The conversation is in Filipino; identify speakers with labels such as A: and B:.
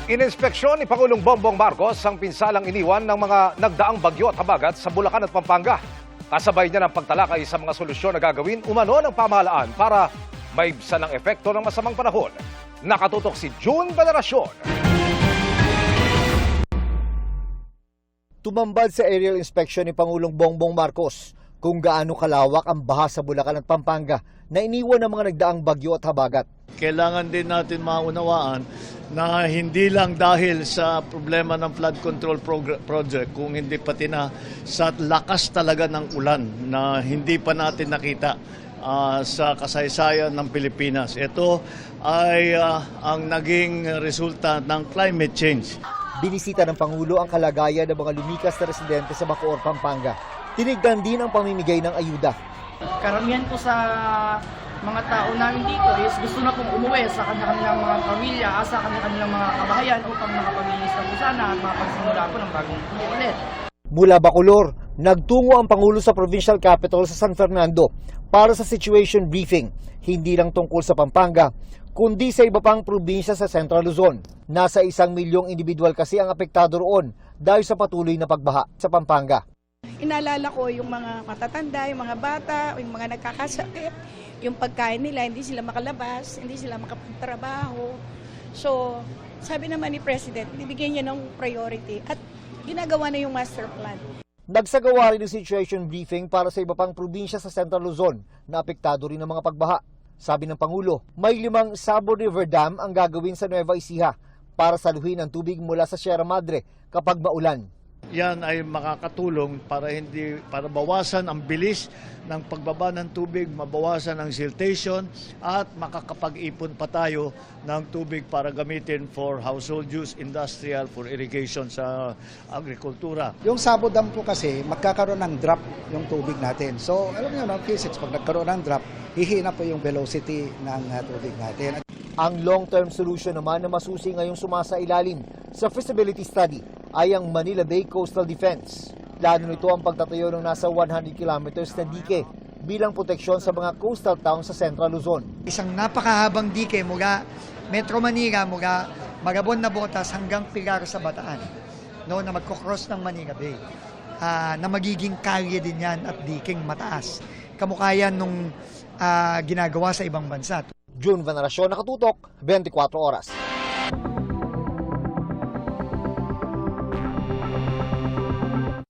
A: Ininspeksyon ni Pangulong Bongbong Marcos ang pinsalang iniwan ng mga nagdaang bagyo at habagat sa Bulacan at Pampanga. Kasabay niya ng pagtalakay sa mga solusyon na gagawin umano ng pamahalaan para maibsan ang epekto ng masamang panahon. Nakatutok si June Veneracion.
B: Tumambad sa aerial inspection ni Pangulong Bongbong Marcos kung gaano kalawak ang baha sa Bulacan at Pampanga na iniwan ng mga nagdaang bagyo at habagat.
C: Kailangan din natin maunawaan na hindi lang dahil sa problema ng flood control project, kung hindi pati na sa lakas talaga ng ulan na hindi pa natin nakita sa kasaysayan ng Pilipinas. Ito ay ang naging resulta ng climate change.
B: Binisita ng Pangulo ang kalagayan ng mga lumikas na residente sa Bacoor, Pampanga. Tinignan din ang pamimigay ng ayuda.
D: Karamihan po sa mga tao namin dito is gusto na pong umuwi sa kanilang mga pamilya, sa kanilang mga kabahayan upang makapaglinis na po sana at makapagsimula po ng bagong buhay ulit.
B: Mula Bacolor, nagtungo ang Pangulo sa provincial capital sa San Fernando para sa situation briefing, hindi lang tungkol sa Pampanga, kundi sa iba pang probinsya sa Central Luzon. Nasa 1 milyong individual kasi ang apektado roon dahil sa patuloy na pagbaha sa Pampanga.
E: Inaalala ko yung mga matatanda, yung mga bata, yung mga nagkakasakit, yung pagkain nila, hindi sila makalabas, hindi sila makapagtrabaho. So, sabi naman ni President, bibigyan niya ng priority at ginagawa na yung master plan.
B: Nagsagawa rin ng situation briefing para sa iba pang probinsya sa Central Luzon na apektado rin ng mga pagbaha. Sabi ng Pangulo, may 5 Sabo River Dam ang gagawin sa Nueva Ecija para saluhin ang tubig mula sa Sierra Madre kapag maulan.
C: Yan ay makakatulong para bawasan ang bilis ng pagbaba ng tubig, mabawasan ang siltation at makakapag-ipon pa tayo ng tubig para gamitin for household use, industrial, for irrigation sa agrikultura.
F: Yung Sabo Dam po kasi magkakaroon ng drop yung tubig natin. So alam niyo no, physics, pag nagkaroon ng drop, hihina po yung velocity ng tubig natin.
B: Ang long-term solution naman na masusi ngayong sumasailalim sa feasibility study ay ang Manila Bay Coastal Defense. Plano nito ang pagtatayo ng nasa 100 kilometers na dike bilang proteksyon sa mga coastal towns sa Central Luzon.
G: Isang napakahabang dike mula Metro Manila, mula Magabon na Botas hanggang Pilar sa Bataan, no, na magkocross ng Manila Bay. Na magiging kalye din yan at diking mataas. Kamukha yan nung ginagawa sa ibang bansa.
B: June Veneracion, Nakatutok, 24 Oras.